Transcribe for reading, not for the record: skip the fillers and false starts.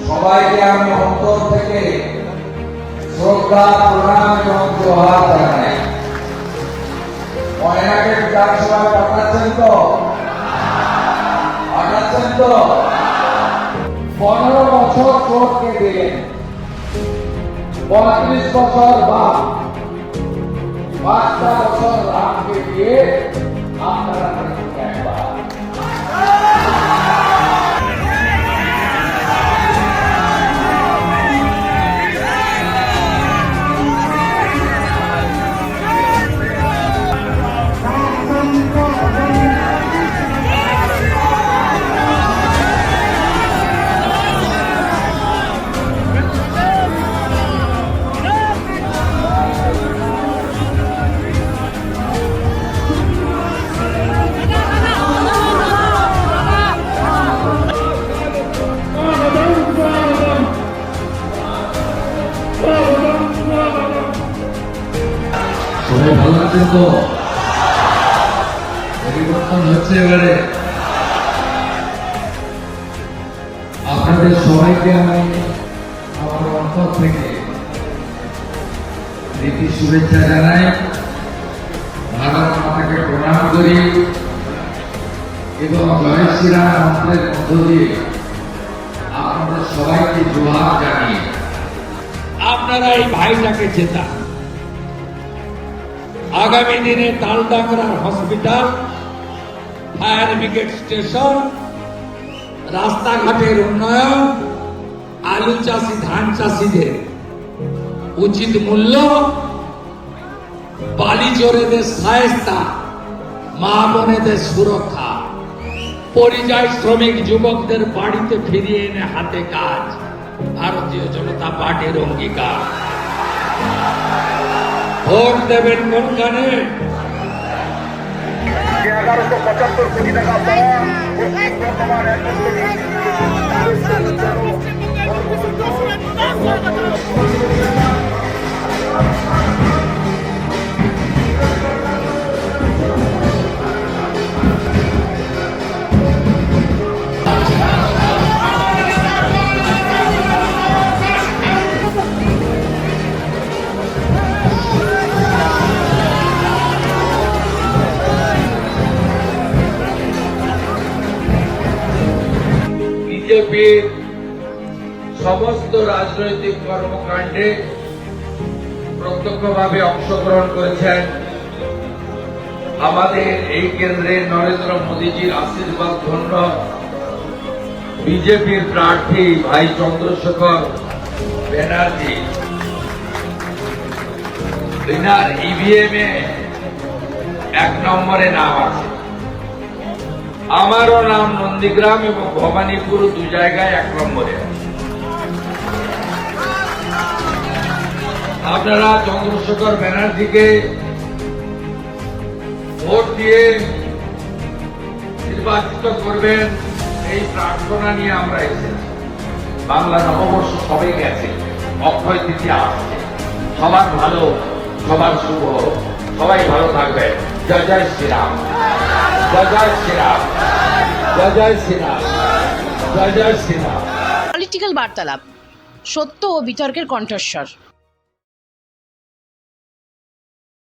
সবাইকে আমি অন্তর থেকে শ্রদ্ধা, প্রণাম এবং জোহার জানাই। ময়নাকে বিধানসভায় পাঠাচ্ছেন তো? 15 বছর কোর্টকে দিলেন, 35 বছর বাদ, 5টা বছর রামকে দিয়ে আপনারা একবার সবাই ভালো আছেন তো? পরিবর্তন হচ্ছে এবারে। আপনাদের সবাইকে আমি আমার অন্তর থেকে রীতি শুভেচ্ছা জানাই, ভারত মাতাকে প্রণাম করি এবং জয় শ্রীরাম মন্ত্রের মধ্য দিয়ে আপনাদের সবাইকে জোহার জানিয়ে আপনারা এই ভাইটাকে জেতান। আগামী দিনে তালডাংরার হসপিটাল, ফায়ার ব্রিগেড স্টেশন, রাস্তাঘাটের উন্নয়ন, আলু চাষি ধান চাষিদের উচিত মূল্য, বালি চোরেদের শায়েস্তা, মা বোনেদের সুরক্ষা, পরিযায়ী শ্রমিক যুবকদের বাড়িতে ফিরিয়ে এনে হাতে কাজ ভারতীয় জনতা পার্টির অঙ্গীকার। ভোট দেবেন কোনখানে? 1175 কোটি টাকা পাওয়া পশ্চিম বর্ধমান বিজেপির সমস্ত রাজনৈতিক কর্মকাণ্ডে প্রত্যক্ষভাবে অংশগ্রহণ করেছেন আমাদের এই কেন্দ্রের নরেন্দ্র মোদীজির আশীর্বাদ ধন্য বিজেপির প্রার্থী ভাই চন্দ্রশেখর ব্যানার্জি। এনার ইভিএম এ 1 নম্বরে নাম আছে, আমারও নাম নন্দীগ্রাম এবং ভবানীপুর 2 জায়গায় 1 নম্বরে আছে। আপনারা চন্দ্রশেখর ব্যানার্জিকে ভোট দিয়ে নির্বাচিত করবেন, এই প্রার্থনা নিয়ে আমরা এসেছি। বাংলা নববর্ষ সবাই গেছে, অক্ষয় তৃতীয়া আসছে, সবার ভালো, সবার শুভ, সবাই ভালো থাকবেন। জয় জয় শ্রীরাম, জয় জয় শ্রীরাম, জয় জয় শ্রীরাম, জয় জয় শ্রীরাম। পলিটিক্যাল বার্তালাপ, সত্য ও বিতর্কের কণ্ঠস্বর।